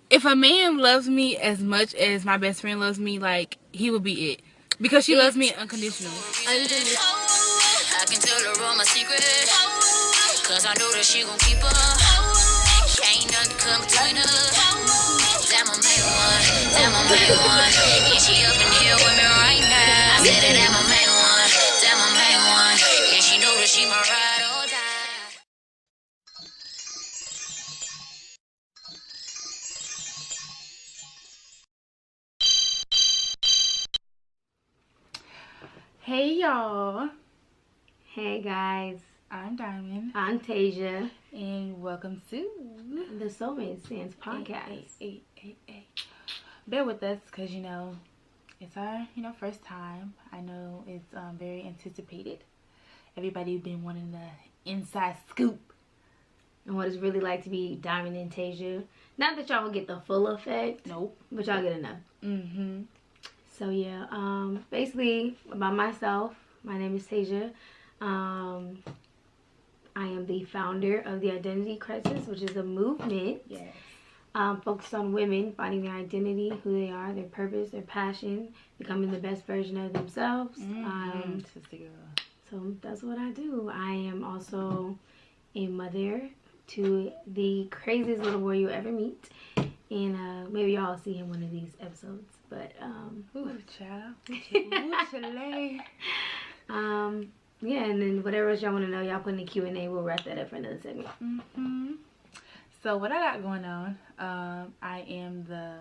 if a man loves me as much as my best friend loves me, like, he would be it. Because she loves me unconditionally. I can tell her all my secrets, cause I know that she gon' keep her. Ain't nothing come between us. Damn, I'm main one. Damn, I'm main one. Yeah, she up in here with me right now. I said that I'm a main one. Damn, I'm main one. Yeah, she know that she my ride or die. Hey y'all. Hey guys. I'm Diamond. I'm Tasia. And welcome to the Soulmates Dance Podcast. Hey. Bear with us because, it's our, first time. I know it's very anticipated. Everybody been wanting the inside scoop. And what it's really like to be Diamond and Tasia. Not that y'all will get the full effect. Nope. But y'all get enough. Mm-hmm. So yeah, basically about myself, my name is Tasia. I am the founder of the Identity Crisis, which is a movement focused on women finding their identity, who they are, their purpose, their passion, becoming the best version of themselves. So that's what I do. I am also a mother to the craziest little boy you'll ever meet. And maybe y'all see him one of these episodes. But child. Yeah, and then whatever else y'all want to know, y'all put in the Q&A. We'll wrap that up for another segment. Mm-hmm. So what I got going on, I am the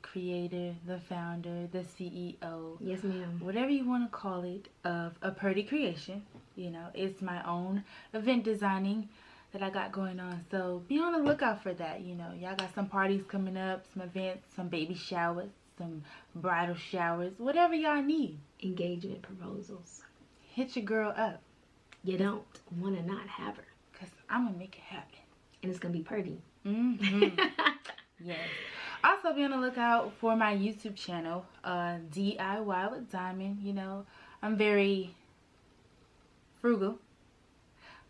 creator, the founder, the CEO. Yes, ma'am. Whatever you want to call it, of A Purdy Creation. It's my own event designing that I got going on. So be on the lookout for that. Y'all got some parties coming up, some events, some baby showers, some bridal showers, whatever y'all need. Engagement proposals. Hit your girl up. You don't want to not have her. Because I'm going to make it happen. And it's going to be pretty. Mm-hmm. Yes. Also be on the lookout for my YouTube channel, DIY with Diamond. I'm very frugal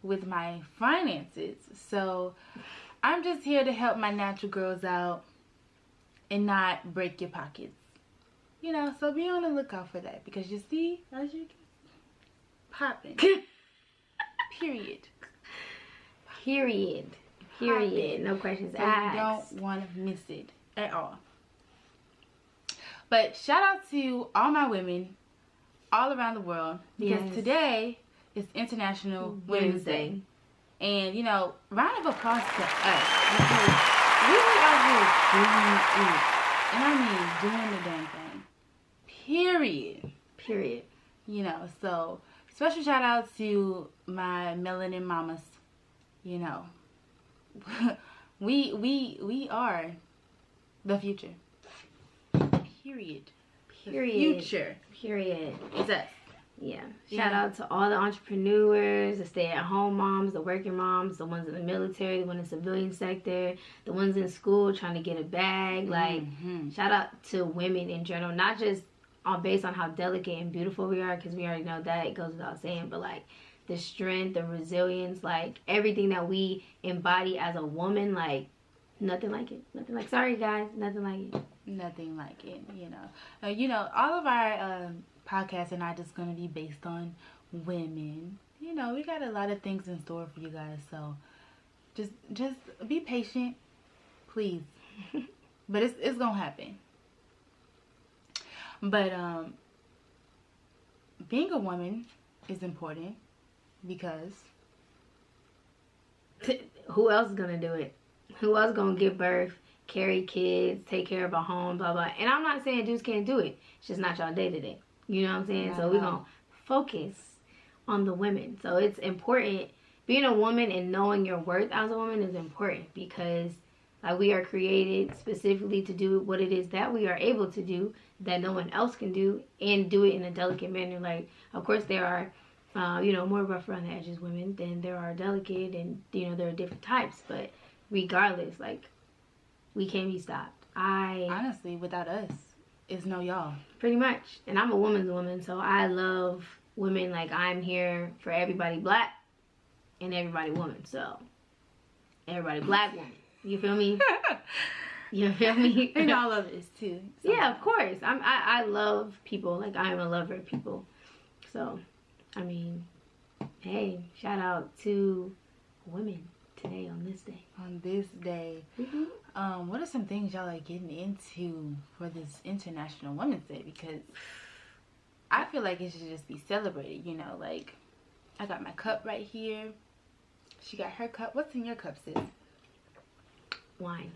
with my finances. So I'm just here to help my natural girls out and not break your pockets. So be on the lookout for that. Because you see, as you can popping. Period. No questions so asked. You don't want to miss it at all. But shout out to all my women all around the world. Because today is International Women's Day. And, round of applause to us. Because we are out here doing it. And I mean doing the damn thing. Period. So special shout out to my melanin mamas. We are the future. Period. It's us. Yeah. Shout out to all the entrepreneurs, the stay-at-home moms, the working moms, the ones in the military, the ones in the civilian sector, the ones in school trying to get a bag. Like, shout out to women in general, not just based on how delicate and beautiful we are, because we already know that, it goes without saying, but like the strength, the resilience, like everything that we embody as a woman, like nothing like it. Sorry guys, nothing like it. All of our podcasts are not just going to be based on women. We got a lot of things in store for you guys, so just be patient, please. But it's gonna happen. But being a woman is important because who else is gonna do it? Who else gonna give birth, carry kids, take care of a home, blah blah? And I'm not saying dudes can't do it. It's just not y'all day to day. You know what I'm saying? So we're gonna focus on the women. So it's important. Being a woman and knowing your worth as a woman is important because we are created specifically to do what it is that we are able to do that no one else can do, and do it in a delicate manner. Like, of course, there are, more rough around the edges women than there are delicate, and, there are different types. But regardless, we can't be stopped. Honestly, without us, it's no y'all. Pretty much. And I'm a woman's woman, so I love women. Like, I'm here for everybody black and everybody woman. So, everybody black woman. You feel me? You feel me? And all of this too. Yeah, of course. I love people. Like, I am a lover of people. So, I mean, hey, shout out to women today on this day. On this day. Mm-hmm. What are some things y'all are getting into for this International Women's Day? Because I feel like it should just be celebrated, you know, like I got my cup right here. She got her cup. What's in your cup, sis? Wine.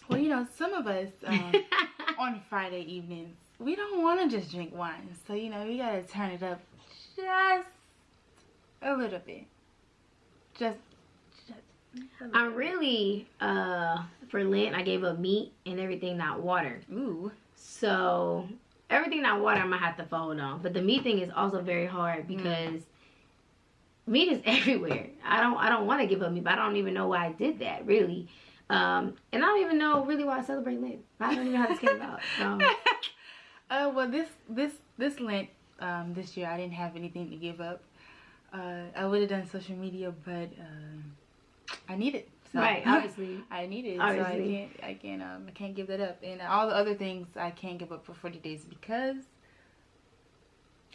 Well, you know, some of us on Friday evenings, we don't want to just drink wine. So, you know, we got to turn it up just a little bit. Just I'm really, for Lent, I gave up meat and everything not water. Ooh. So, everything not water, I might have to fold on. But the meat thing is also very hard because meat is everywhere. I don't want to give up meat, but I don't even know why I did that, really. And I don't even know really why I celebrate Lent. I don't even know how this came about. So. Well, this Lent, this year, I didn't have anything to give up. I would have done social media, but I need it. So right, obviously. I need it. Obviously. So I can't give that up. And all the other things I can't give up for 40 days because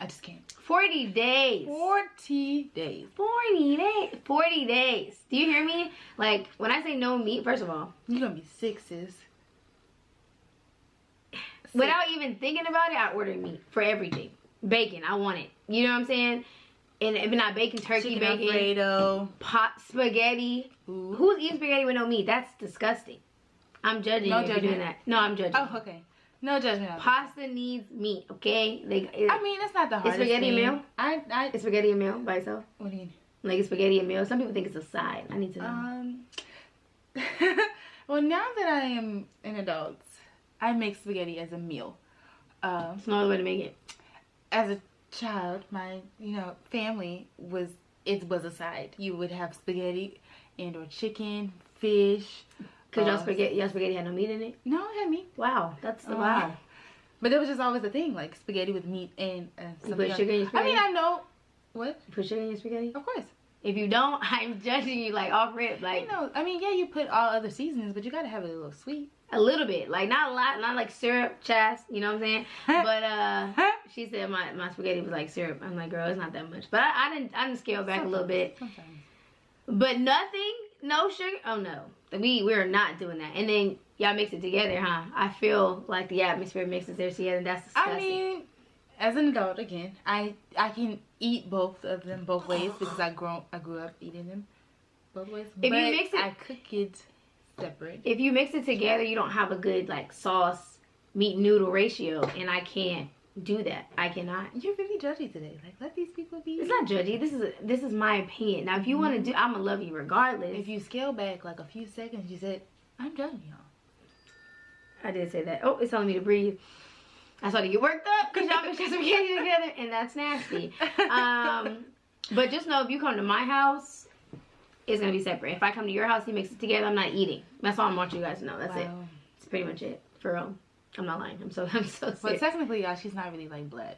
I just can't. 40 days. 40 days. 40 days. 40 days. Do you hear me? Like, when I say no meat, first of all. You're going to be sick, sis. Without even thinking about it, I order meat for everything. Bacon, I want it. You know what I'm saying? And if not bacon, turkey, Chicken bacon. Alfredo. Pot spaghetti. Ooh. Who's eating spaghetti with no meat? That's disgusting. I'm judging you if you're doing that. No, I'm judging. Oh, okay. No judgment. Pasta needs meat, okay? I mean, it's not the hardest Is spaghetti thing. a meal? Is spaghetti a meal by itself? What do you mean? Like, is spaghetti a meal? Some people think it's a side. I need to know. Well, now that I am an adult, I make spaghetti as a meal. It's no other way to make it. As a child, my family was a side. You would have spaghetti and or chicken, fish. Cause your spaghetti had no meat in it. No, it had meat. Wow, that's wow. But it was just always a thing, like spaghetti with meat and you put sugar in your spaghetti. I mean, I know what. You put sugar in your spaghetti? Of course. If you don't, I'm judging you like off rip. Like, you know, I mean, yeah, you put all other seasonings, but you gotta have it a little sweet. A little bit, like not a lot, not like syrup, chas. You know what I'm saying? But she said my spaghetti was like syrup. I'm like, girl, it's not that much. But I didn't scale back a little bit. Sometimes. But nothing, no sugar. Oh no, we're not doing that. And then y'all mix it together, huh? I feel like the atmosphere mixes there together, and that's disgusting. I mean, as an adult, again, I can eat both of them both ways because I grew up eating them both ways. If you mix it, I cook it separate. If you mix it together, you don't have a good like sauce meat noodle ratio, and I can't do that. I cannot. You're really judgy today. Like, let these people be. It's not judgy. This is my opinion. Now, if you want to do, I'm gonna love you regardless. If you scale back like a few seconds, you said, "I'm judging y'all." I did say that. Oh, it's telling me to breathe. I started to get worked up because y'all mix your spaghetti together, and that's nasty. But just know if you come to my house, it's gonna be separate. If I come to your house, you mix it together, I'm not eating. That's all I want you guys to know. That's it. It's pretty much it. For real. I'm not lying. I'm so sick. But technically, y'all, she's not really like black.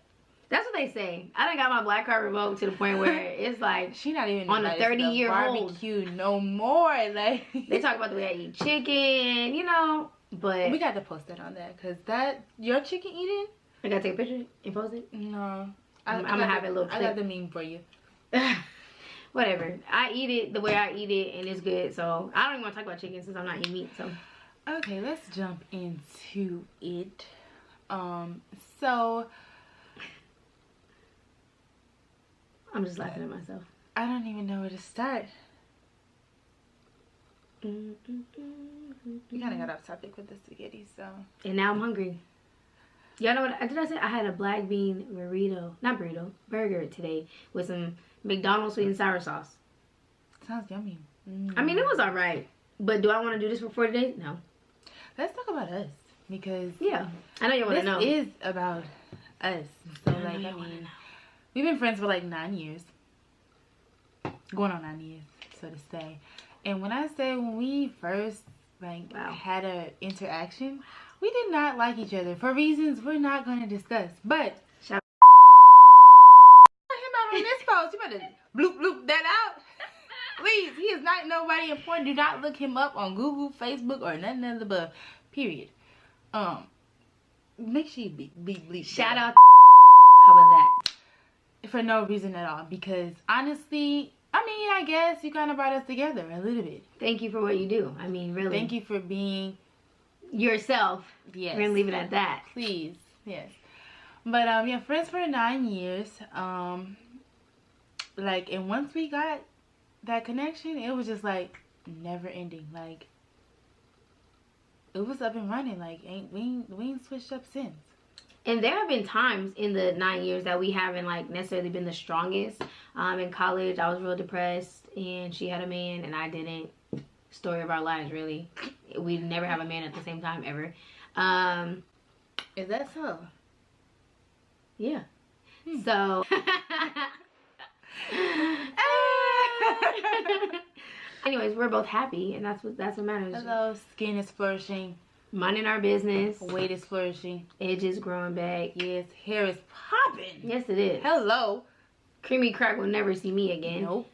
That's what they say. I done got my black card revoked to the point where it's like she not even on a 30-year-old barbecue no more. Like they talk about the way I eat chicken, you know. But we got to post that on there because that your chicken eating. I gotta take a picture and post it. No, I'm gonna have it a little. I got the meme for you. Whatever. I eat it the way I eat it, and it's good. So I don't even want to talk about chicken since I'm not eating meat. So okay, let's jump into it. So I'm just laughing at myself. I don't even know where to start. We kind of got off topic with the spaghetti, so. And now I'm hungry. Y'all know what did I say? I had a black bean burger today with some McDonald's sweet and sour sauce. Sounds yummy. I mean, it was all right. But do I want to do this for 40 days? No. Let's talk about us because yeah, I know you want to know. This is about us. So like, I mean, we've been friends for like 9 years, going on 9 years, so to say. And when I say when we first like had an interaction, we did not like each other for reasons we're not going to discuss. But shout him out on this post. You better bloop that out. Please, he is not nobody important. Do not look him up on Google, Facebook, or nothing of the above. Period. Make sure you bleep. Shout out. How about that? For no reason at all. Because honestly, I mean, I guess you kind of brought us together a little bit. Thank you for what you do. I mean, really. Thank you for being yourself. Yes. We're gonna leave it at that. Please. Yes. But yeah, friends for 9 years. Like, and once we got that connection, it was just like never ending. Like, it was up and running. Like, we ain't switched up since. And there have been times in the 9 years that we haven't like necessarily been the strongest. In college, I was real depressed, and she had a man, and I didn't. Story of our lives, really. We never have a man at the same time ever. Is that so? Yeah. So. Anyways, we're both happy, and that's what matters. Hello, skin is flourishing. Minding our business. Weight is flourishing. Edges growing back. Yes, hair is popping. Yes, it is. Hello. Creamy crack will never see me again. Nope.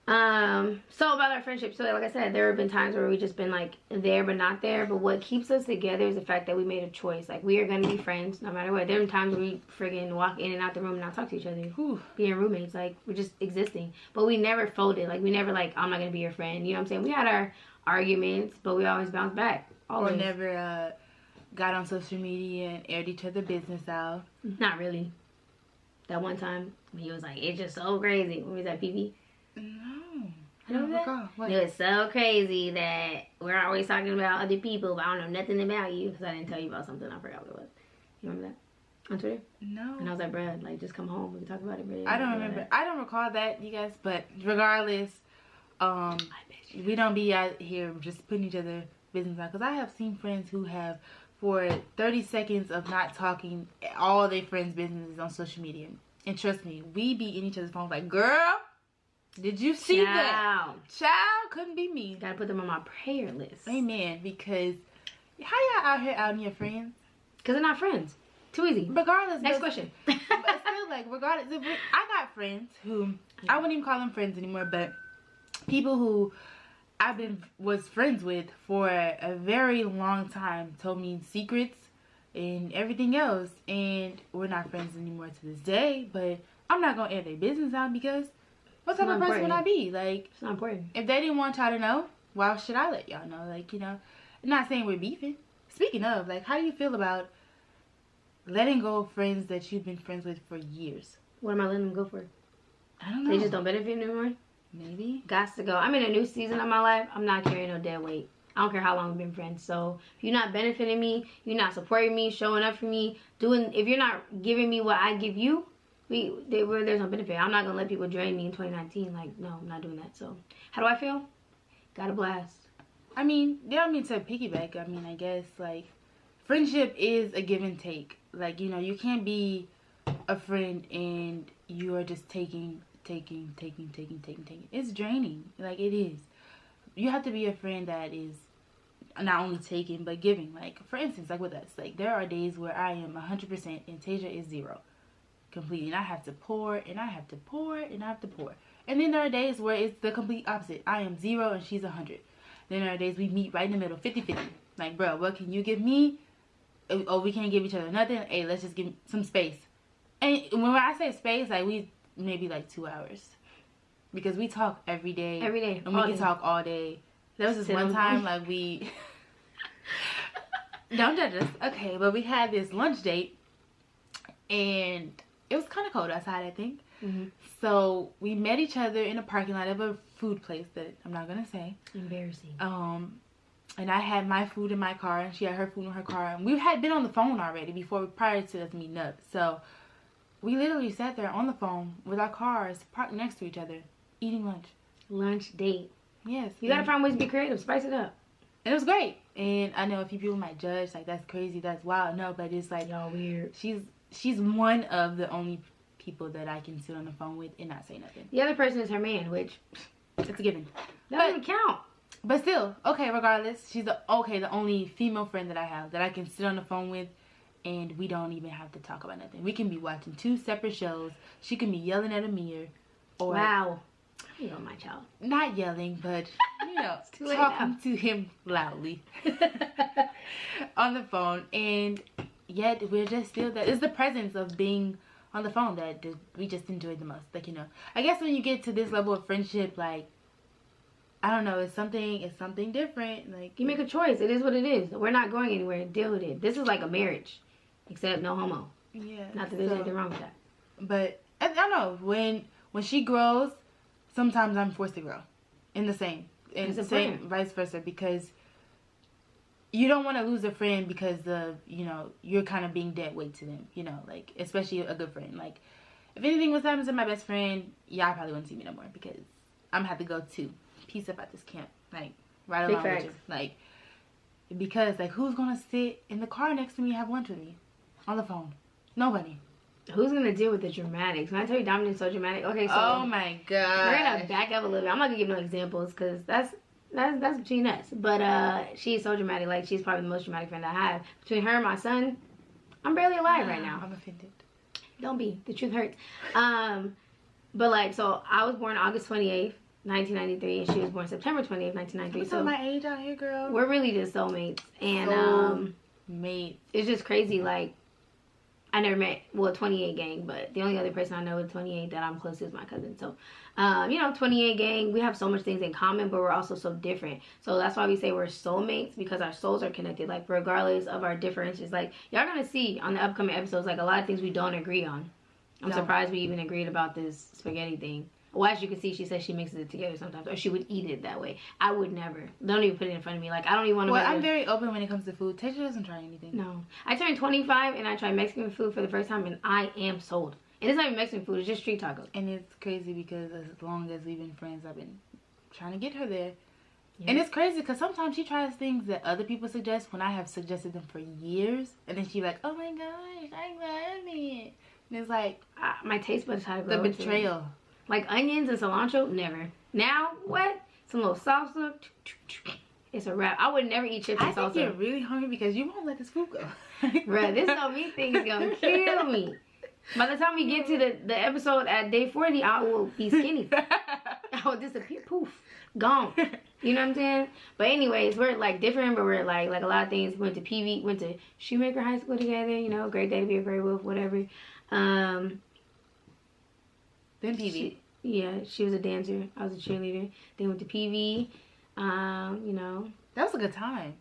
So about our friendship, so like I said, there have been times where we just been like there but not there, but what keeps us together is the fact that we made a choice. Like, we are gonna be friends no matter what. There are times we friggin' walk in and out the room and not talk to each other. Whew. Being roommates, like, we're just existing, but we never folded. Like, we never like, I'm not gonna be your friend, you know what I'm saying? We had our arguments, but we always bounced back. Always. Or never got on social media and aired each other business out. Not really. That one time he was like, it's just so crazy. When was that, PB? No. I don't recall. It was so crazy that we're always talking about other people, but I don't know nothing about you because I didn't tell you about something. I forgot what it was. You remember that? On Twitter? No. And I was like, bruh, like, just come home. We can talk about it, bruh. I don't remember. I don't recall that, you guys. But regardless, we don't be out here just putting each other business out. Because I have seen friends who have, for 30 seconds of not talking, all their friends' businesses on social media. And trust me, we be in each other's phones like, girl, did you see that? Child, couldn't be me. Gotta put them on my prayer list. Amen. Because how y'all out here outing your friends? Because they're not friends. Too easy. Regardless. Next question. But still, like, regardless. I got friends who, I wouldn't even call them friends anymore, but people who was friends with for a very long time told me secrets and everything else, and we're not friends anymore to this day. But I'm not gonna air their business out because what type of person would I be? Like, it's not important. If they didn't want y'all to know, why should I let y'all know? Like, you know, I'm not saying we're beefing. Speaking of, like, how do you feel about letting go of friends that you've been friends with for years? What am I letting them go for? I don't know. They just don't benefit anymore? Maybe. Gots to go. I'm in a new season of my life. I'm not carrying no dead weight. I don't care how long we've been friends. So if you're not benefiting me, you're not supporting me, showing up for me, if you're not giving me what I give you, there's no benefit. I'm not gonna let people drain me in 2019. Like, no, I'm not doing that. So how do I feel? Got a blast. I mean, they don't mean to piggyback. I mean, I guess, like, friendship is a give and take. Like, you know, you can't be a friend and you are just taking. It's draining. Like, it is. You have to be a friend that is not only taking but giving. Like, for instance, like with us, like, there are days where I am 100% and Tasia is 0 completely, and I have to pour and I have to pour and I have to pour. And then there are days where it's the complete opposite. I am 0 and she's 100. Then there are days we meet right in the middle, 50-50. Like, bro, what can you give me? Oh, we can't give each other nothing. Hey, let's just give some space. And when I say space, like, we maybe like 2 hours, because we talk every day, and we can talk all day. There was this one time, like, we don't judge us, okay, but we had this lunch date, and it was kind of cold outside, I think. So we met each other in a parking lot of a food place that I'm not gonna say. Embarrassing. And I had my food in my car, and she had her food in her car, and we had been on the phone already prior to us meeting up. So we literally sat there on the phone with our cars parked next to each other, eating lunch. Lunch date. Yes. You gotta find ways to be creative. Spice it up. And it was great. And I know a few people might judge, like, that's crazy, that's wild. No, but it's like, y'all weird. She's one of the only people that I can sit on the phone with and not say nothing. The other person is her man, which it's a given. That doesn't count. But still, okay, regardless, she's the only female friend that I have that I can sit on the phone with, and we don't even have to talk about nothing. We can be watching 2 separate shows. She can be yelling at a mirror. Or, wow. You know, my child. Not yelling, but, you know, talking now. To him loudly on the phone. And yet we're just still that. It's the presence of being on the phone that we just enjoy the most. Like, you know, I guess when you get to this level of friendship, like, I don't know, it's something different. Like, you make a choice. It is what it is. We're not going anywhere. Deal with it. This is like a marriage, except no homo. Yeah. Not that there's anything wrong with that. But I don't know, when she grows, sometimes I'm forced to grow in the same, and same vice versa, because you don't want to lose a friend because of, you know, you're kind of being dead weight to them, you know, like, especially a good friend. Like, if anything was happening to my best friend, y'all probably wouldn't see me no more, because I'm gonna have to go to peace about this camp, like, right along with you, like, because, like, who's gonna sit in the car next to me and have lunch with me on the phone? Nobody. Who's gonna deal with the dramatics? When I tell you Dominic's so dramatic, okay, so oh my god, we're gonna back up a little bit. I'm not gonna give no examples because that's between us. But she's so dramatic. Like, she's probably the most dramatic friend I have. Between her and my son, I'm barely alive right now. I'm offended. Don't be. The truth hurts. But like, so I was born August 28th, 1993, and she was born September 28th, 1993. So my age out here, girl. We're really just soulmates, and Soulmates. It's just crazy. Like, I never met, well, 28 gang, but the only other person I know with 28 that I'm close to is my cousin. So, you know, 28 gang, we have so much things in common, but we're also so different. So that's why we say we're soulmates, because our souls are connected. Like, regardless of our differences, like, y'all gonna see on the upcoming episodes, like, a lot of things we don't agree on. I'm surprised we even agreed about this spaghetti thing. Well, as you can see, she says she mixes it together sometimes, or she would eat it that way. I would never. Don't even put it in front of me. Like, I don't even want to. Well, I'm very open when it comes to food. Tasha doesn't try anything. No. I turned 25 and I tried Mexican food for the first time, and I am sold. And it's not even Mexican food. It's just street tacos. And it's crazy because as long as we've been friends, I've been trying to get her there. Yeah. And it's crazy because sometimes she tries things that other people suggest when I have suggested them for years. And then she's like, oh my gosh, I love it. And it's like, my taste buds had to grow. The betrayal. Like onions and cilantro, never. Now, what? Some little salsa. It's a wrap. I would never eat chips and salsa. I think you're really hungry because you won't let this food go. Bruh, this on me thing is gonna kill me. By the time we get to the episode at day 40, I will be skinny. I will disappear. Poof. Gone. You know what I'm saying? But anyways, we're like different, but we're like a lot of things. Went to PV, went to Shoemaker High School together, you know, great day to be a great wolf, whatever. Then PV. She was a dancer. I was a cheerleader. Then went to PV. You know. That was a good time.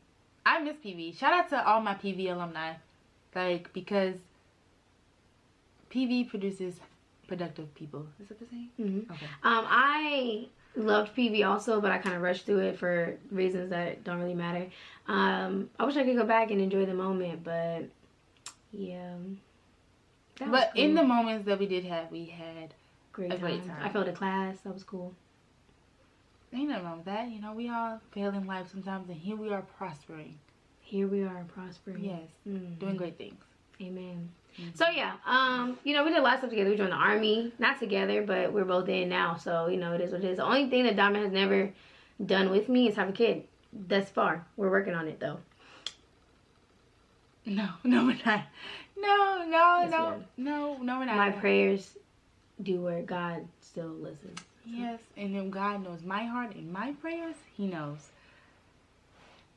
I miss PV. Shout out to all my PV alumni. Like, because PV produces productive people. Is that the same? Mm-hmm. Okay. I loved PV also, but I kind of rushed through it for reasons that don't really matter. I wish I could go back and enjoy the moment, but yeah. But cool. In the moments that we did have, we had great time. I failed a class. That was cool. Ain't nothing wrong with that. You know, we all fail in life sometimes, and here we are prospering. Here we are prospering. Yes. Mm-hmm. Doing great things. Amen. Mm-hmm. So yeah, you know, we did a lot of stuff together. We joined the army, not together, but we're both in now. So, you know, it is what it is. The only thing that Diamond has never done with me is have a kid. Thus far. We're working on it though. No, we're not. No, we're not. My prayers do work. God still listens. Yes, and then God knows my heart and my prayers. He knows.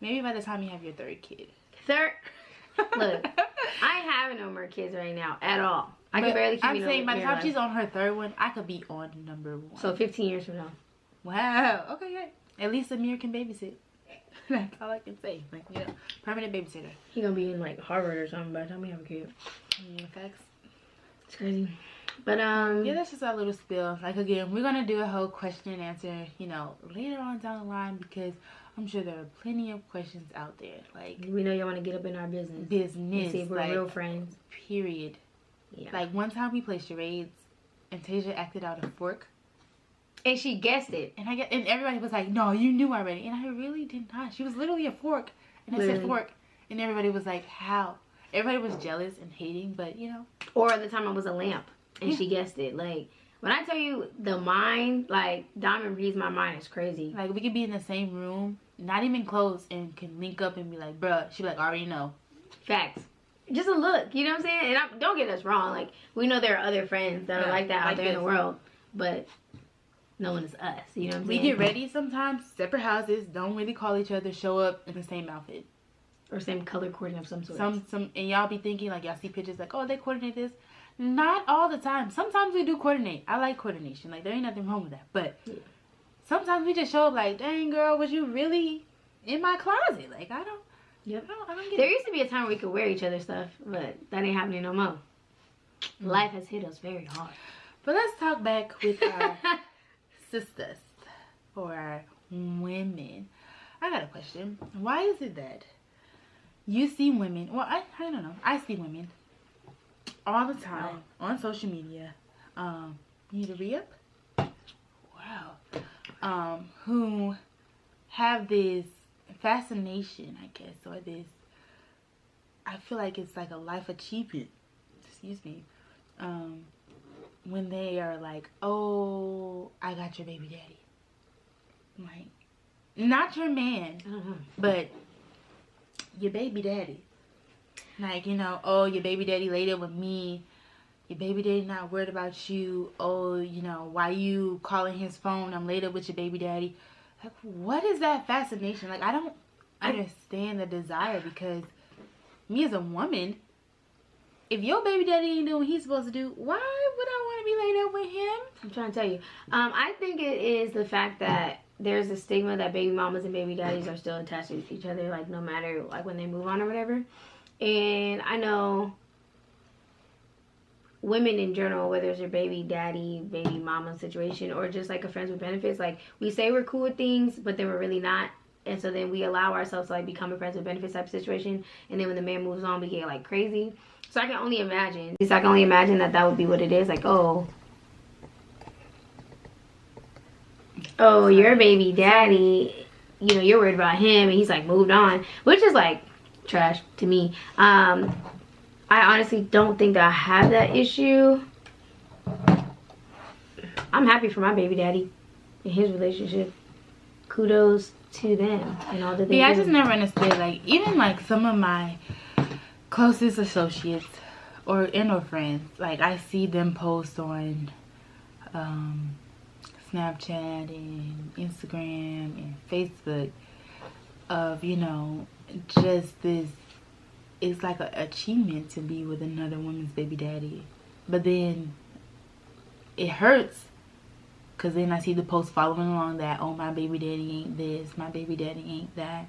Maybe by the time you have your third kid. Look, I ain't having no more kids right now at all. I can barely keep. I'm saying by the time she's on her third one, I could be on number 1. So 15 years from now. Wow. Okay, good. At least Amir can babysit. That's all I can say. Like, you know, permanent babysitter. He gonna be in like Harvard or something by the time we have a kid. Facts. It's crazy. But yeah, that's just our little spill. Like, again, we're gonna do a whole question and answer, you know, later on down the line, because I'm sure there are plenty of questions out there. Like, we know you want to get up in our business. And see if we're real friends. Period. Yeah. Like, one time we played charades, and Tasia acted out a fork. And she guessed it. And everybody was like, no, you knew already. And I really did not. She was literally a fork. And I said fork. And everybody was like, how? Everybody was jealous and hating, but, you know. Or at the time I was a lamp. And she guessed it. Like, when I tell you the mind, like, Diamond reads my mind. It's crazy. Like, we could be in the same room, not even close, and can link up and be like, bruh. She'd be like, I already know. Facts. Just a look. You know what I'm saying? And don't get us wrong. Like, we know there are other friends that are like that out there in the world. But known as us. You know what I'm We saying? get ready sometimes, separate houses, don't really call each other, show up in the same outfit. Or same color coordinate of some sort. And y'all be thinking, like, y'all see pictures like, oh, they coordinate this. Not all the time. Sometimes we do coordinate. I like coordination. Like, there ain't nothing wrong with that. But sometimes we just show up like, dang, girl, was you really in my closet? Like, I don't get There it. used to be a time where we could wear each other's stuff, but that ain't happening no more. Life has hit us very hard. But let's talk back with our sisters or our women. I got a question. Why is it that you see women, well, I don't know. I see women all the time on social media. You need a re-up? Wow. Who have this fascination, I guess, or this, I feel like it's like a life achievement, excuse me, when they are like, oh, I got your baby daddy. Like, not your man, but your baby daddy. Like, you know, oh, your baby daddy laid it with me. Your baby daddy not worried about you. Oh, you know, why you calling his phone? I'm later with your baby daddy. Like, what is that fascination? Like, I don't understand the desire, because me as a woman, if your baby daddy ain't doing what he's supposed to do, why would I want to be laid up with him? I'm trying to tell you. I think it is the fact that there's a stigma that baby mamas and baby daddies are still attached to each other, like, no matter, like, when they move on or whatever. And I know women in general, whether it's your baby daddy, baby mama situation, or just like a friends with benefits, like, we say we're cool with things, but then we're really not. And so then we allow ourselves to, like, become a friends with benefits type of situation. And then when the man moves on, we get, like, crazy. So I can only imagine. That that would be what it is. Like, oh, your baby daddy, you know, you're worried about him, and he's, like, moved on. Which is, like, trash to me. I honestly don't think that I have that issue. I'm happy for my baby daddy and his relationship. Kudos to them and all that they do. I just never understood, like, even like some of my closest associates or friends, like, I see them post on Snapchat and Instagram and Facebook of, you know, just this, it's like an achievement to be with another woman's baby daddy. But then it hurts, because then I see the post following along that, oh, my baby daddy ain't this, my baby daddy ain't that.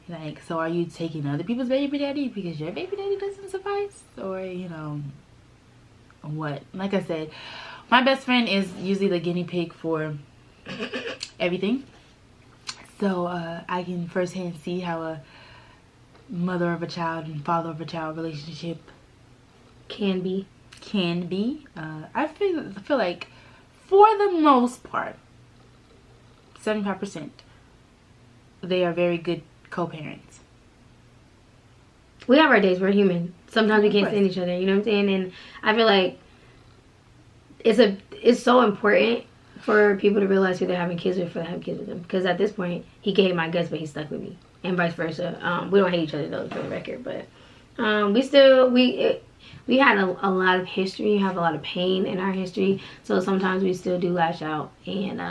Like, so are you taking other people's baby daddy because your baby daddy doesn't suffice? Or, you know, what? Like I said, my best friend is usually the guinea pig for everything. So I can firsthand see how a mother of a child and father of a child relationship can be. I feel like, for the most part, 75%, they are very good co-parents. We have our days. We're human. Sometimes we can't stand each other. You know what I'm saying? And I feel like it's so important for people to realize who they're having kids with, for them to have kids with them. Because at this point, he can hate my guts, but he's stuck with me, and vice versa. We don't hate each other though, for the record, but we had a lot of history, have a lot of pain in our history, so sometimes we still do lash out. And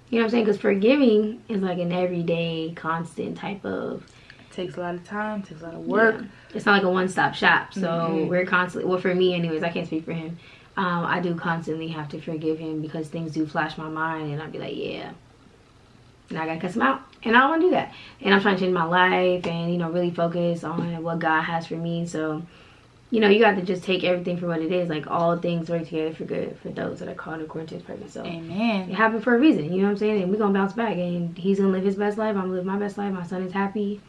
you know what I'm saying, because forgiving is like an everyday constant type of, it takes a lot of time, takes a lot of work. It's not like a one-stop shop. So we're constantly, well, for me anyways, I can't speak for him, I do constantly have to forgive him, because things do flash my mind, and I'll be like, yeah, and I gotta cuss him out, and I don't want to do that. And I'm trying to change my life, and, you know, really focus on what God has for me. So, you know, you got to just take everything for what it is. Like, all things work together for good for those that are called according to his purpose. So, amen. It happened for a reason. You know what I'm saying? And we're gonna bounce back, and he's gonna live his best life. I'm gonna live my best life. My son is happy.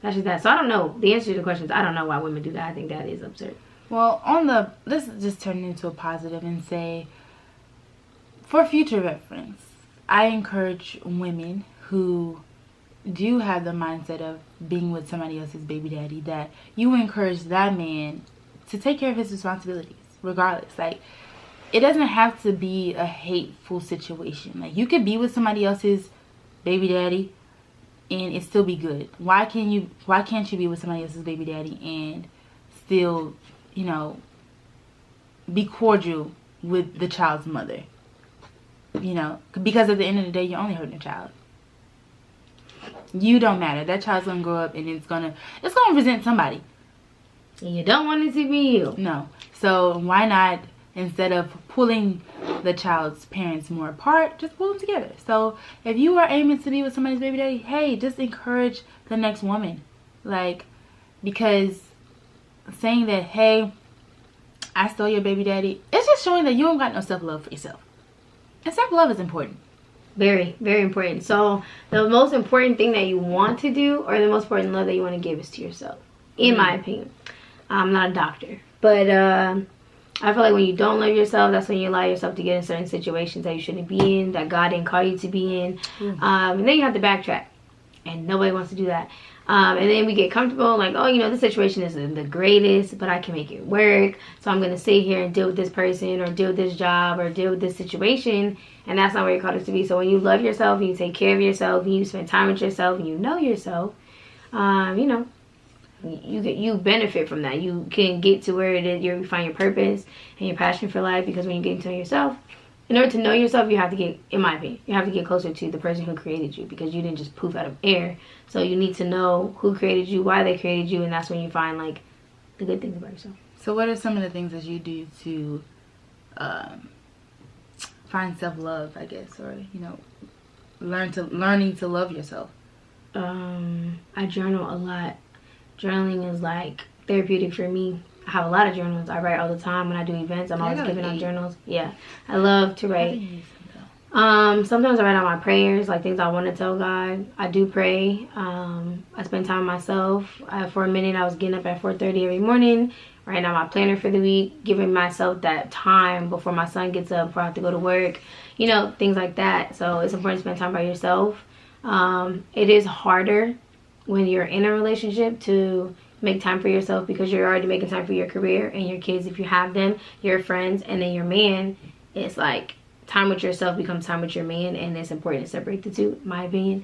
That's just that. So I don't know the answer to the question is, I don't know why women do that. I think that is absurd. Well, let's just turn it into a positive and say, for future reference, I encourage women who do have the mindset of being with somebody else's baby daddy, that you encourage that man to take care of his responsibilities regardless. Like, it doesn't have to be a hateful situation. Like, you could be with somebody else's baby daddy and it still be good. Why can't you be with somebody else's baby daddy and still, you know, be cordial with the child's mother? you know, because at the end of the day, you're only hurting a child. You don't matter. That child's gonna grow up and it's gonna resent somebody. And you don't want it to be you. No. So why not, instead of pulling the child's parents more apart, just pull them together. So if you are aiming to be with somebody's baby daddy, hey, just encourage the next woman. Like, because saying that, hey, I stole your baby daddy, it's just showing that you don't got no self-love for yourself. And self-love is important. Very, very important. So the most important thing that you want to do, or the most important love that you want to give, is to yourself, in my opinion. I'm not a doctor, but I feel like when you don't love yourself, that's when you allow yourself to get in certain situations that you shouldn't be in, that God didn't call you to be in. And then you have to backtrack, and nobody wants to do that. And then we get comfortable, like, oh, you know, this situation isn't the greatest, but I can make it work. So I'm going to sit here and deal with this person, or deal with this job, or deal with this situation. And that's not where you're called to be. So when you love yourself, and you take care of yourself, and you spend time with yourself, and you know yourself, you know, you benefit from that. You can get to where it is you find your purpose and your passion for life, because when you get to know yourself, in order to know yourself, you have to get, in my opinion, you have to get closer to the person who created you, because you didn't just poof out of air. So you need to know who created you, why they created you, and that's when you find, like, the good things about yourself. So what are some of the things that you do to find self-love, I guess, or, you know, learning to love yourself? I journal a lot. Journaling is like therapeutic for me. I have a lot of journals. I write all the time when I do events. I'm always giving out journals. Yeah, I love to write. Sometimes I write out my prayers, like things I want to tell God. I do pray. I spend time with myself. For a minute, I was getting up at 4:30 every morning, writing out my planner for the week, giving myself that time before my son gets up, before I have to go to work, you know, things like that. So it's important to spend time by yourself. It is harder when you're in a relationship to make time for yourself, because you're already making time for your career and your kids if you have them, your friends, and then your man. It's like time with yourself becomes time with your man, and it's important to separate the two, in my opinion.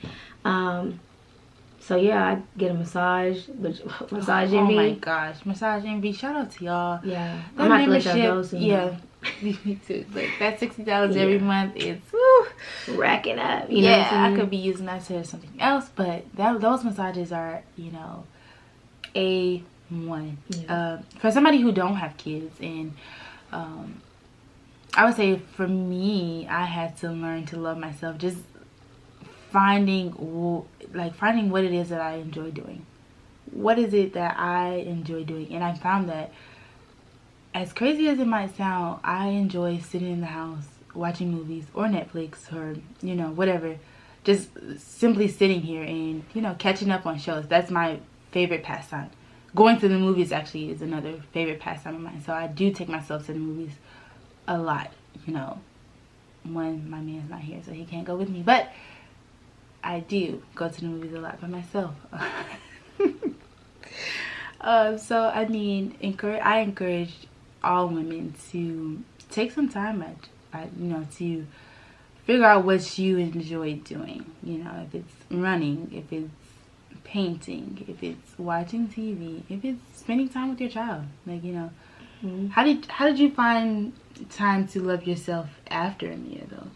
So yeah, I get a massage, which Massage Envy. Oh my gosh, Massage Envy! Shout out to y'all. Yeah, that I'm not membership, to let y'all go soon. Yeah, me too. Like that $60 every month, it's woo, racking up. You know what I'm I could be using that to something else, but those massages are, you know, A1. For somebody who don't have kids, and I would say for me, I had to learn to love myself. Just finding what it is that I enjoy doing. What is it that I enjoy doing? And I found that, as crazy as it might sound, I enjoy sitting in the house watching movies or Netflix or, you know, whatever. Just simply sitting here and, you know, catching up on shows. That's my favorite pastime. Going to the movies actually is another favorite pastime of mine. So I do take myself to the movies a lot, you know, when my man's not here, so he can't go with me. But I do go to the movies a lot by myself. So I mean, I encourage all women to take some time, you know, to figure out what you enjoy doing. You know, if it's running, if it's painting, if it's watching TV, if it's spending time with your child. Like, you know, how did you find time to love yourself after Amir, though?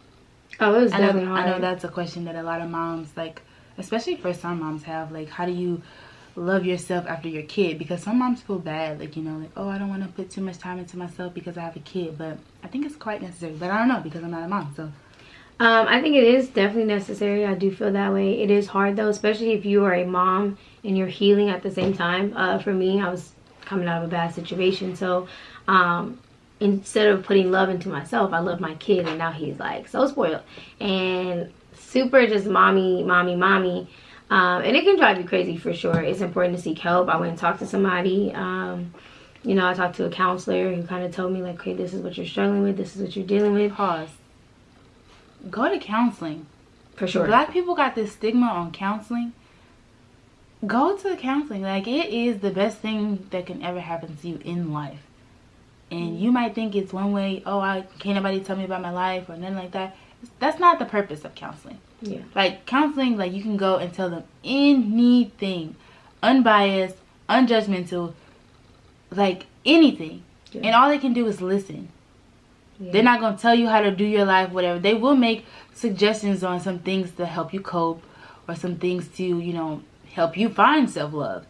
Oh, it was definitely hard. I know that's a question that a lot of moms, like, especially first-time moms, have. Like, how do you love yourself after your kid? Because some moms feel bad, like, you know, like, oh, I don't want to put too much time into myself because I have a kid. But I think it's quite necessary. But I don't know, because I'm not a mom, so. I think it is definitely necessary. I do feel that way. It is hard, though, especially if you are a mom and you're healing at the same time. For me, I was coming out of a bad situation, so instead of putting love into myself, I love my kid, and now he's like so spoiled and super just mommy. And it can drive you crazy for sure. It's important to seek help. I went and talked to somebody. You know, I talked to a counselor who kind of told me, like, okay, this is what you're struggling with. This is what you're dealing with. Pause. Go to counseling. For sure. Black people got this stigma on counseling. Go to counseling. Like, it is the best thing that can ever happen to you in life. And you might think it's one way, oh, can't nobody tell me about my life or nothing like that. That's not the purpose of counseling. Yeah. Like, counseling, like, you can go and tell them anything. Unbiased, unjudgmental, like, anything. Yeah. And all they can do is listen. Yeah. They're not going to tell you how to do your life, whatever. They will make suggestions on some things to help you cope or some things to, you know, help you find self-love.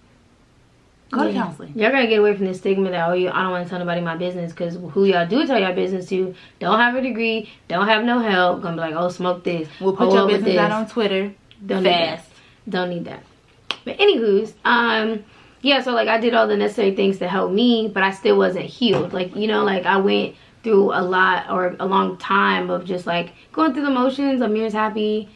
Go to counseling. Y'all gotta get away from this stigma that, oh, I don't want to tell nobody my business, because who y'all do tell your business to don't have a degree, don't have no help, gonna be like, oh, smoke this. We'll put your business out on Twitter. Don't fast. Don't need that. But anywho's, yeah, so like I did all the necessary things to help me, but I still wasn't healed. Like, you know, like I went through a lot or a long time of just like going through the motions. Amir's happy,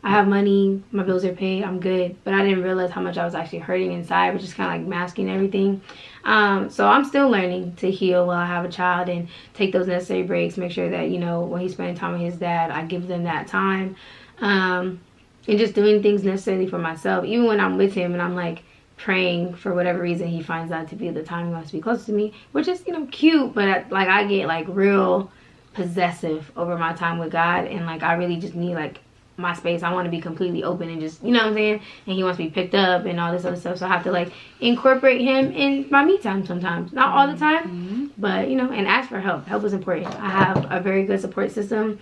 I have money, my bills are paid, I'm good. But I didn't realize how much I was actually hurting inside, which is kind of like masking everything. So I'm still learning to heal while I have a child and take those necessary breaks, make sure that, you know, when he's spending time with his dad, I give them that time. And just doing things necessarily for myself, even when I'm with him and I'm like praying for whatever reason he finds that to be the time he wants to be close to me, which is, you know, cute, but like I get like real possessive over my time with God, and like I really just need like my space. I want to be completely open and just, you know what I'm saying, and he wants to be picked up and all this other stuff, so I have to like incorporate him in my me time sometimes, not all the time, but you know, and ask for help. Help is important. I have a very good support system.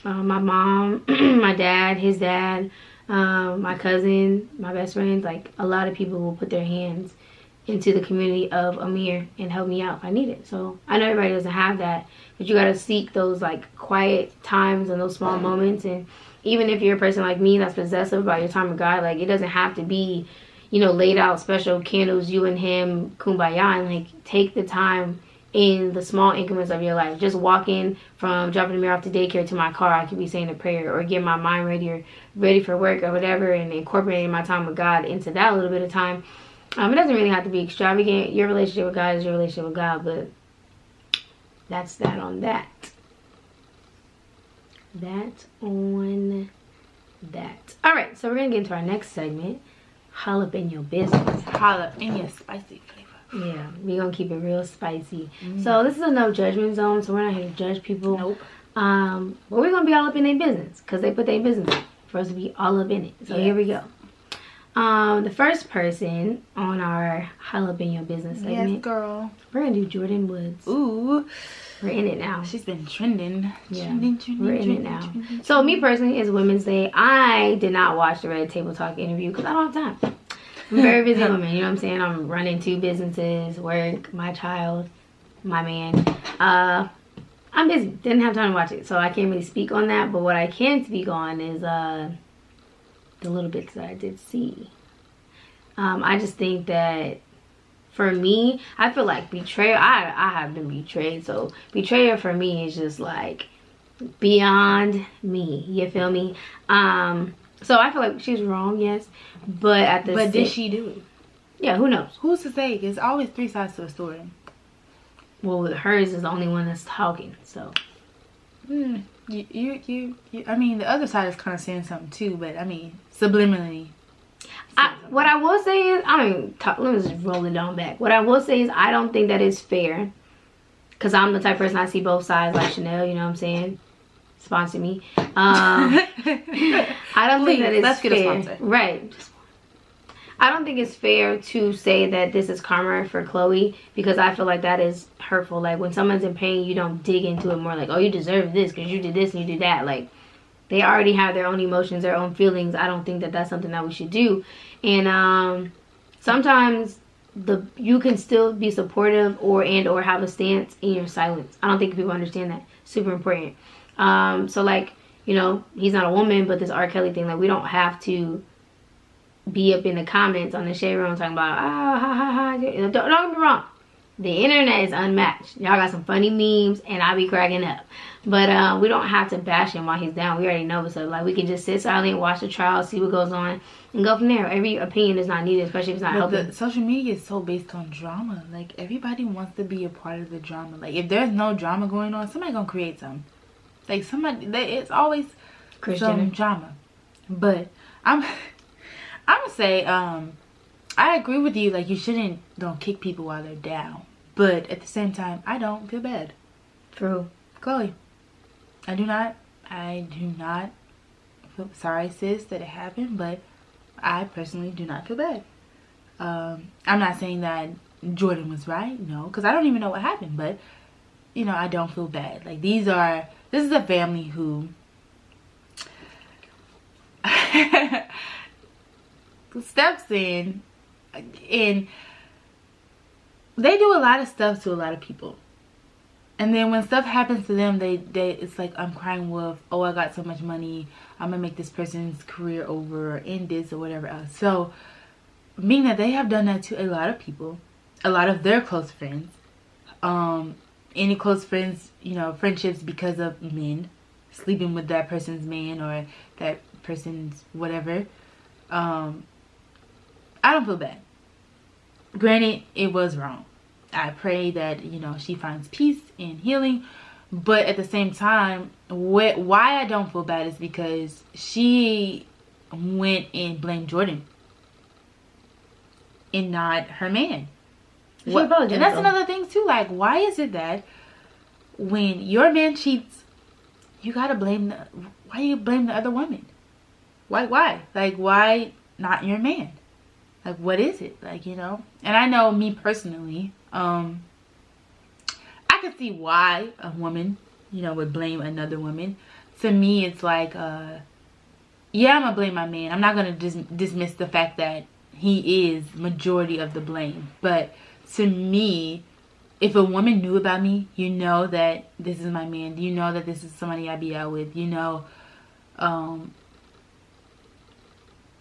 My mom, my dad, his dad, my cousin, my best friends, like a lot of people will put their hands into the community of Amir and help me out if I need it. So I know everybody doesn't have that, but you got to seek those like quiet times and those small moments. And even if you're a person like me that's possessive about your time with God, like it doesn't have to be, you know, laid out special candles, you and him, kumbaya, and like take the time in the small increments of your life. Just walking from dropping Amir off to daycare to my car, I could be saying a prayer or get my mind ready or ready for work or whatever, and incorporating my time with God into that little bit of time. It doesn't really have to be extravagant. Your relationship with God is your relationship with God, but that's that on that. That on that. All right, so we're gonna get into our next segment. Holla up in your business. Holla in your spicy flavor. Yeah, we're gonna keep it real spicy. So this is a no judgment zone, so we're not here to judge people. Nope. But we're gonna be all up in their business because they put their business up for us to be all up in it. So here we go. The first person on our Holla Up in Your Business segment. Yes, girl. We're gonna do Jordan Woods. Ooh. We're in it now. She's been trending. Yeah. Trending, we're in it now. So me personally, it's Women's Day. I did not watch the Red Table Talk interview because I don't have time. I'm a very busy woman, you know what I'm saying? I'm running 2 businesses, work, my child, my man. I'm busy. Didn't have time to watch it, so I can't really speak on that. But what I can speak on is the little bits that I did see. I just think that for me, I feel like betrayal, I have been betrayed. So betrayal for me is just like beyond me. You feel me? So I feel like she's wrong, yes. But at the But did she do it? Yeah, who knows? Who's to say? There's always 3 sides to a story. Well, hers is the only one that's talking, so. I mean, the other side is kind of saying something too, but I mean, subliminally. What I will say is, let me just roll it down back. What I will say is, I don't think that is fair. Because I'm the type of person, I see both sides, like Chanel, you know what I'm saying? Sponsor me. I don't think that it's fair. Get a sponsor. Right. I don't think it's fair to say that this is karma for Chloe, because I feel like that is hurtful. Like when someone's in pain, you don't dig into it more like, oh, you deserve this because you did this and you did that. Like they already have their own emotions, their own feelings. I don't think that that's something that we should do. And sometimes you can still be supportive or have a stance in your silence. I don't think people understand that. Super important. So like, you know, he's not a woman, but this R. Kelly thing, like we don't have to be up in the comments on the shade room talking about don't get me wrong, the internet is unmatched. Y'all got some funny memes and I be cracking up, but we don't have to bash him while he's down. We already know, so like we can just sit silently and watch the trial, see what goes on, and go from there. Every opinion is not needed, especially if it's not helping. The social media is so based on drama. Like everybody wants to be a part of the drama. Like if there's no drama going on, somebody gonna create some. Like it's always some drama. But I'm gonna say, I agree with you. Like you don't kick people while they're down. But at the same time, I don't feel bad. True. Chloe, I do not feel sorry, sis, that it happened. But I personally do not feel bad. I'm not saying that Jordan was right, no, because I don't even know what happened. But you know, I don't feel bad. Like, this is a family who steps in, and they do a lot of stuff to a lot of people. And then when stuff happens to them, it's like, I'm crying wolf. Oh, I got so much money. I'm going to make this person's career over or end this or whatever else. So, being that they have done that to a lot of people, a lot of their close friends, any close friends, you know, friendships because of men, sleeping with that person's man or that person's whatever, I don't feel bad. Granted, it was wrong. I pray that, you know, she finds peace and healing. But at the same time, why I don't feel bad is because she went and blamed Jordan and not her man. And that's another thing too. Like, why is it that when your man cheats, you gotta blame why you blame the other woman? Why? Like, why not your man? Like, what is it? Like, you know? And I know me personally, I could see why a woman, you know, would blame another woman. To me, it's like, yeah, I'm gonna blame my man. I'm not gonna dismiss the fact that he is majority of the blame. But to me, if a woman knew about me, you know that this is my man. You know that this is somebody I be out with. You know,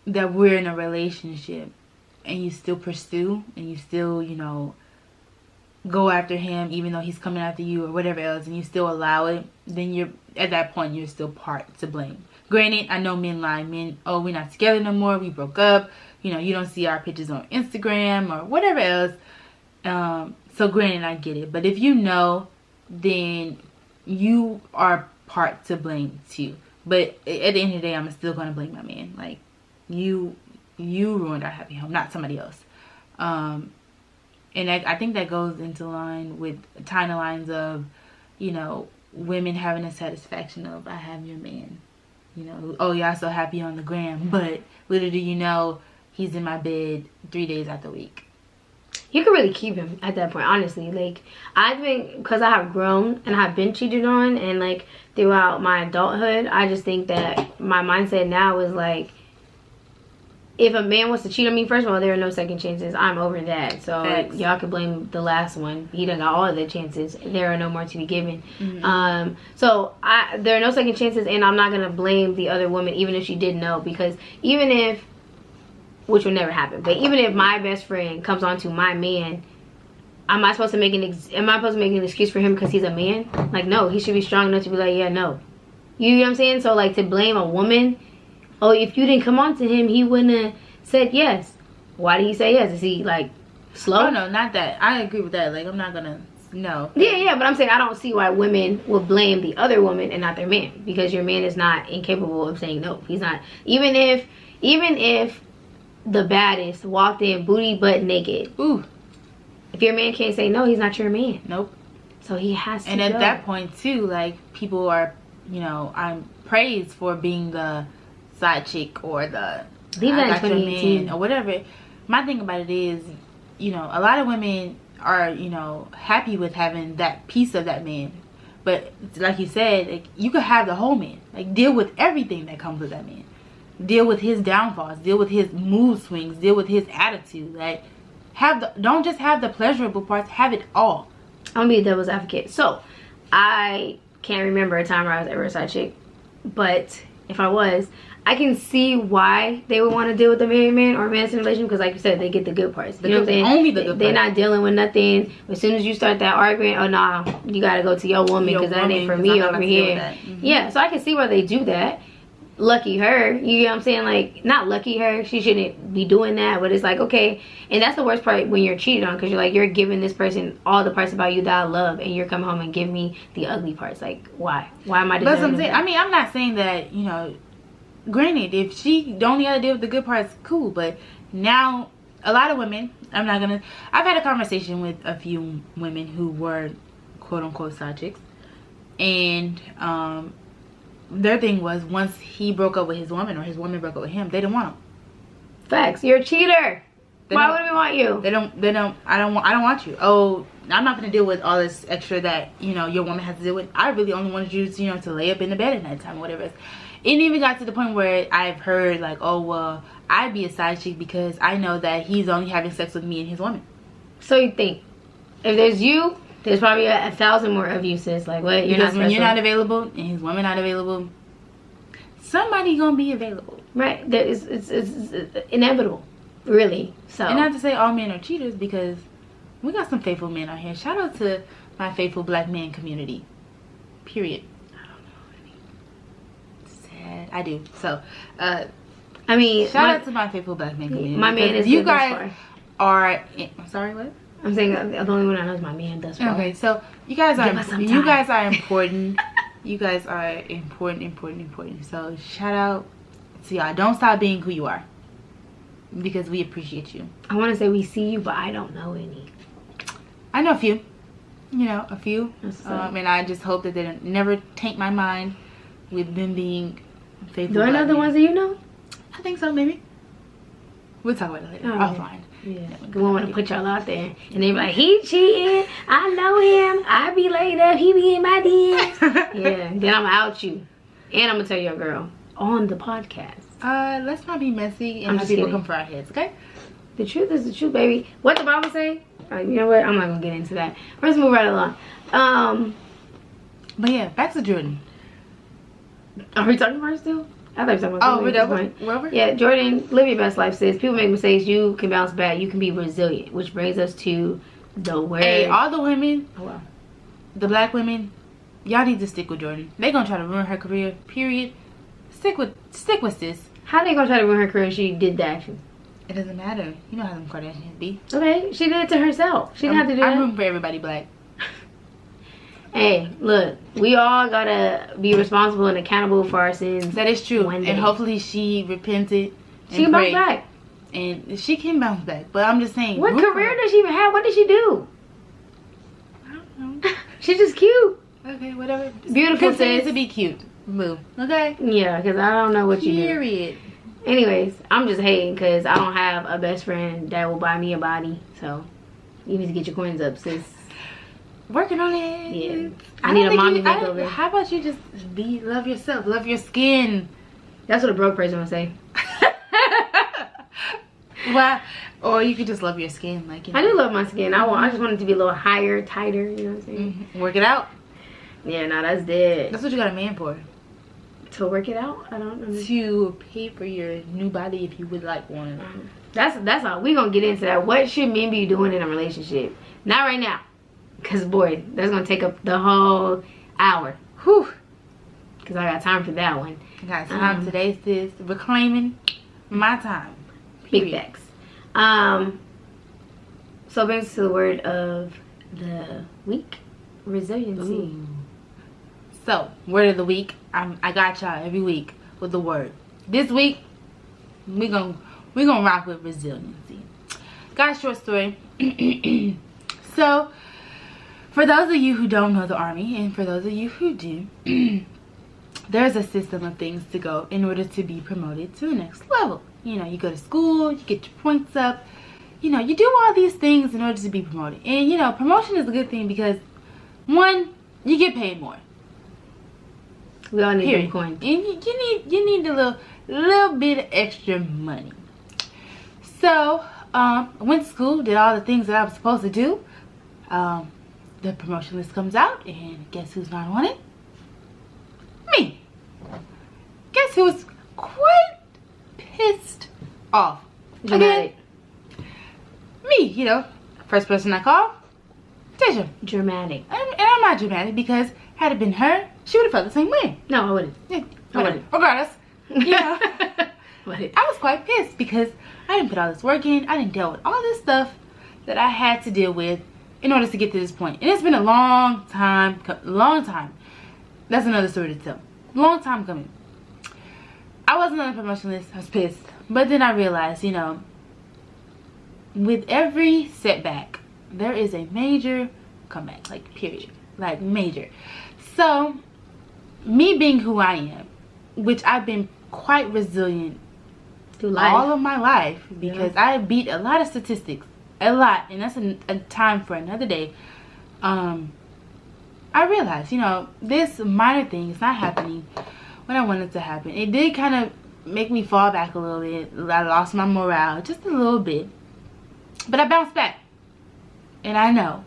that we're in a relationship, and you still pursue, and you still, you know, go after him even though he's coming after you or whatever else, and you still allow it, then you're, at that point, you're still part to blame. Granted, I know men lie. Men, oh, we're not together no more, we broke up, you know, you don't see our pictures on Instagram or whatever else. So granted, I get it. But if you know, then you are part to blame too. But at the end of the day, I'm still gonna blame my man. Like, you ruined our happy home, not somebody else. And I think that goes into line with tiny lines of, you know, women having a satisfaction of, I have your man. You know, oh, y'all so happy on the gram, but little do you know, he's in my bed 3 days out the week. You can really keep him at that point, honestly. Like, I think because I have grown and I've been cheated on, and like throughout my adulthood, I just think that my mindset now is like, if a man wants to cheat on me, first of all, there are no second chances. I'm over that. So y'all can blame the last one. He done got all of the chances. There are no more to be given. Mm-hmm. So there are no second chances, and I'm not going to blame the other woman even if she did know, because even if, which will never happen, but even if my best friend comes on to my man, am I supposed to make an excuse for him because he's a man? Like, no, he should be strong enough to be like, yeah, no. You know what I'm saying? So like, to blame a woman, oh, if you didn't come on to him, he wouldn't have said yes. Why did he say yes? Is he, like, slow? Oh, no, not that. I agree with that. Like, I'm not gonna, no. Yeah, but I'm saying I don't see why women will blame the other woman and not their man. Because your man is not incapable of saying no. He's not. Even if the baddest walked in booty butt naked. Ooh. If your man can't say no, he's not your man. Nope. So he has to And at that point, too, like, people are, you know, I'm praised for being the side chick or the leave that in 2018 or whatever. My thing about it is, you know, a lot of women are, you know, happy with having that piece of that man, but like you said, like, you could have the whole man. Like, deal with everything that comes with that man, deal with his downfalls, deal with his mood swings, deal with his attitude. Like, don't just have the pleasurable parts, have it all. I'm gonna be a devil's advocate. So I can't remember a time where I was ever a side chick, but if I was, I can see why they would want to deal with the married man or man's relation, because like you said, they get the good parts. You know what I'm saying? Only the good parts. They're not dealing with nothing. As soon as you start that argument, oh nah, you gotta go to your woman because that ain't for me over here. Mm-hmm. Yeah, so I can see why they do that. Lucky her, you know what I'm saying? Like, not lucky her, she shouldn't be doing that, but it's like, okay. And that's the worst part when you're cheated on, because you're like, you're giving this person all the parts about you that I love, and you're coming home and giving me the ugly parts. Like, why am I deserving of that? I mean, I'm not saying that, you know, granted, if she only got to deal with the good parts, cool. But now, a lot of women, I've had a conversation with a few women who were quote-unquote side chicks, and their thing was, once he broke up with his woman or his woman broke up with him, they didn't want him. Facts. You're a cheater. Why would we want you? They don't. I don't want you. Oh, I'm not gonna deal with all this extra that your woman has to deal with. I really only wanted you to to lay up in the bed at nighttime or whatever. It even got to the point where I've heard like, oh well, I'd be a side chick because I know that he's only having sex with me and his woman. So you think if there's you, there's probably 1,000 more of you, sis. Like what? Because when you're not available and his woman not available, somebody gonna be available. Right. It's inevitable, really. So. And not to say all men are cheaters, because we got some faithful men out here. Shout out to my faithful black man community. Period. I don't know. Sad. I do. So, I mean, shout out to my faithful black man community. My man is you guys are. I'm sorry, what? I'm saying the only one I know is my man thus far. Okay, so you guys are important. You guys are important. So shout out to y'all. Don't stop being who you are, because we appreciate you. I want to say we see you, but I don't know any. I know a few. A few. And I just hope that they don't never taint my mind with them being faithful. Do I know the ones that you know? I think so, maybe. We'll talk about it later. Offline. Yeah. We want to put y'all out there. And they be like, he cheating. I know him. I be laid up. He be in my DMs. Yeah. Then I'm out you. And I'm going to tell your girl on the podcast. Let's not be messy and let people come for our heads, okay? The truth is the truth, baby. What the Bible say? You know what? I'm not going to get into that. Let's move right along. But yeah, back to Jordan. Are we talking about her still? I thought you were talking about we're over? Yeah, Jordan, live your best life, sis. People make mistakes. You can bounce back. You can be resilient. Which brings us to the word. Hey, all the women, the black women, y'all need to stick with Jordan. They gonna try to ruin her career, period. Stick with sis. How they gonna try to ruin her career if she did the action? It doesn't matter. You know how them Kardashians be. Okay, she did it to herself. She didn't have to do that. I'm rooting for everybody black. Hey, look, we all gotta be responsible and accountable for our sins. That is true. And hopefully she repented. She can bounce back. And she can bounce back. But I'm just saying. What career does she even have? What did she do? I don't know. She's just cute. Okay, whatever. Beautiful, sis. To be cute. Boo. Okay? Yeah, because I don't know what you do. Period. Anyways, I'm just hating because I don't have a best friend that will buy me a body. So, you need to get your coins up, sis. Working on it. Yeah. I need a mommy makeover. How about you just love yourself, love your skin? That's what a broke person would say. Well, or you could just love your skin, like I do love my skin. I just want it to be a little higher, tighter. You know what I'm saying? Work it out. Yeah, no, that's dead. That's what you got a man for. To work it out? I don't know. To pay for your new body if you would like one. That's all. We gonna get into that. What should men be doing in a relationship? Not right now. Because, boy, that's going to take up the whole hour. Whew. Because I got time for that one. I got time today, sis. Reclaiming my time. Big facts. So, brings us to the word of the week. Resiliency. Ooh. So, word of the week. I got y'all every week with the word. This week, we gonna rock with resiliency. Got a short story. So, for those of you who don't know the Army, and for those of you who do, there's a system of things to go in order to be promoted to the next level. You go to school, you get your points up, you do all these things in order to be promoted. And, promotion is a good thing because, one, you get paid more. We all need them coins. And you need a little bit of extra money. So, I went to school, did all the things that I was supposed to do. The promotion list comes out, and guess who's not on it? Me. Guess who's quite pissed off? Dramatic. Me, first person I call, Tisha. Dramatic. And I'm not dramatic because had it been her, she would have felt the same way. No, I wouldn't. Yeah, I wouldn't. Regardless, I was quite pissed because I didn't put all this work in. I didn't deal with all this stuff that I had to deal with in order to get to this point. And it's been a long time. That's another story to tell. Long time coming. I wasn't on the promotion list. I was pissed. But then I realized, with every setback, there is a major comeback. Like, period. Like, major. So, me being who I am, which I've been quite resilient all of my life, because I beat a lot of statistics, and that's a time for another day. I realized, you know, this minor thing is not happening when I want it to happen. It did kind of make me fall back a little bit. I lost my morale just a little bit, but I bounced back. And I know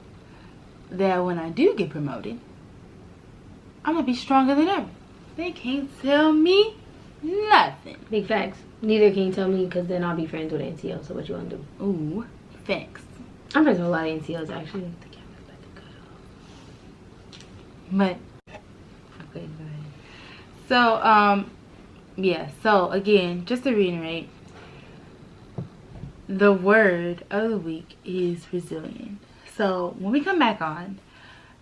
that when I do get promoted, I'm gonna be stronger than ever. They can't tell me nothing. Big facts. Neither can you tell me, because then I'll be friends with NCO. So what you want to do? Ooh, thanks. I'm friends with a lot of NCOs actually. But okay, go ahead. So yeah. So again, just to reiterate, the word of the week is resilient. So when we come back on,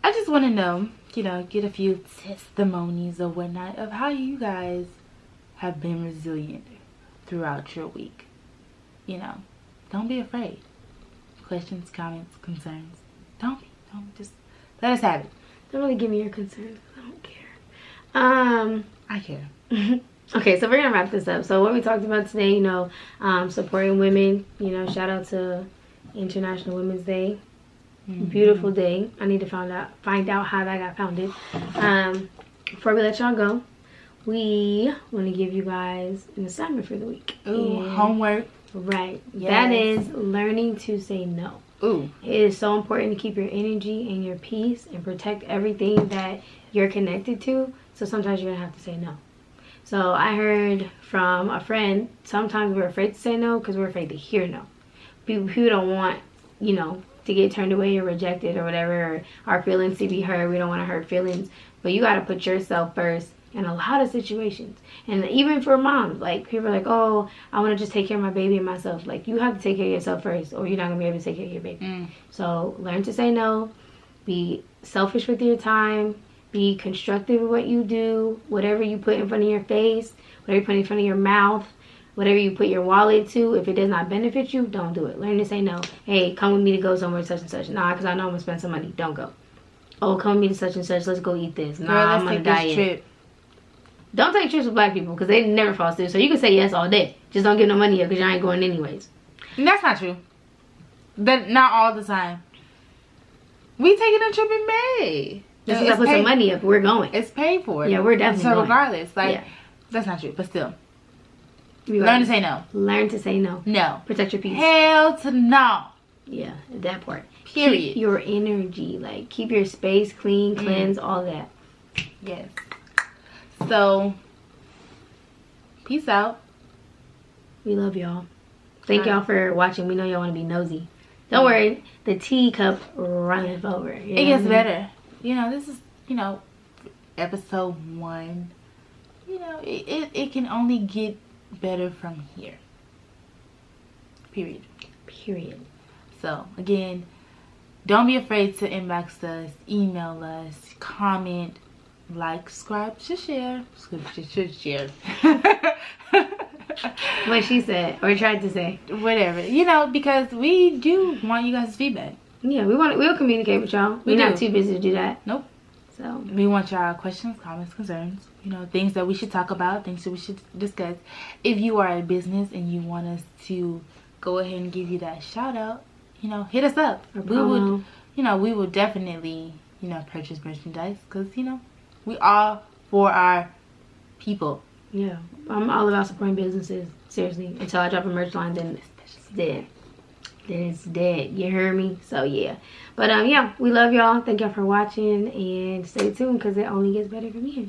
I just want to know, you know, get a few testimonies or whatnot of how you guys have been resilient throughout your week. You know, don't be afraid. Questions, comments, concerns. Don't just let us have it. Don't really give me your concerns. I don't care. I care. Okay, so we're gonna wrap this up. So what we talked about today, you know, supporting women. You know, shout out to International Women's Day. Beautiful day. I need to find out how that got founded. Before we let y'all go, we want to give you guys an assignment for the week. Ooh, homework. Right. Yes. That is learning to say no. Ooh. It is so important to keep your energy and your peace and protect everything that you're connected to. So sometimes you're gonna have to say no. So I heard from a friend, sometimes we're afraid to say no because we're afraid to hear no. People who don't want, you know, to get turned away or rejected or whatever, or our feelings to be hurt. We don't want to hurt feelings, but you got to put yourself first in a lot of situations. And even for moms, like, people are like, oh, I want to just take care of my baby and myself. Like, you have to take care of yourself first, or you're not gonna be able to take care of your baby. So learn to say no. Be selfish with your time. Be constructive with what you do. Whatever you put in front of your face, whatever you put in front of your mouth, whatever you put your wallet to, if it does not benefit you, don't do it. Learn to say no. Hey, come with me to go somewhere such and such. Nah, because I know I'm going to spend some money. Don't go. Oh, come with me to such and such. Let's go eat this. Nah, girl, I'm on a diet. Trip. Don't take trips with black people because they never fall asleep. So you can say yes all day. Just don't give no money up because you ain't going anyways. And that's not true. But not all the time. We taking a trip in May. Just because I put some money up, we're going. It's paid for. Yeah, we're definitely going. So regardless, like, that's not true. But still. Learn to say no. Learn to say no. No. Protect your peace. Hell to no. Yeah, that part. Period. Keep your energy. Like, keep your space clean, cleanse, all that. Yes. So, peace out. We love y'all. Thank y'all for watching. We know y'all want to be nosy. Don't worry. The teacup runneth over. It gets better. You know, this is, you know, episode 1. You know, it can only get better from here. Period. So again, don't be afraid to inbox us, email us, comment, like, subscribe, share. What she said or tried to say. Whatever. You know, because we do want you guys' feedback. Yeah, we'll communicate with y'all. We're not too busy to do that. Nope. So we want y'all questions, comments, concerns, you know, things that we should talk about, things that we should discuss. If you are a business and you want us to go ahead and give you that shout out, you know, hit us up. We would, you know, we will definitely, you know, purchase merchandise because, you know, we all for our people. Yeah, I'm all about supporting businesses. Seriously, until I drop a merch line, then it's dead. Then it's dead. You heard me? So yeah. But yeah, we love y'all. Thank y'all for watching and stay tuned because it only gets better from here.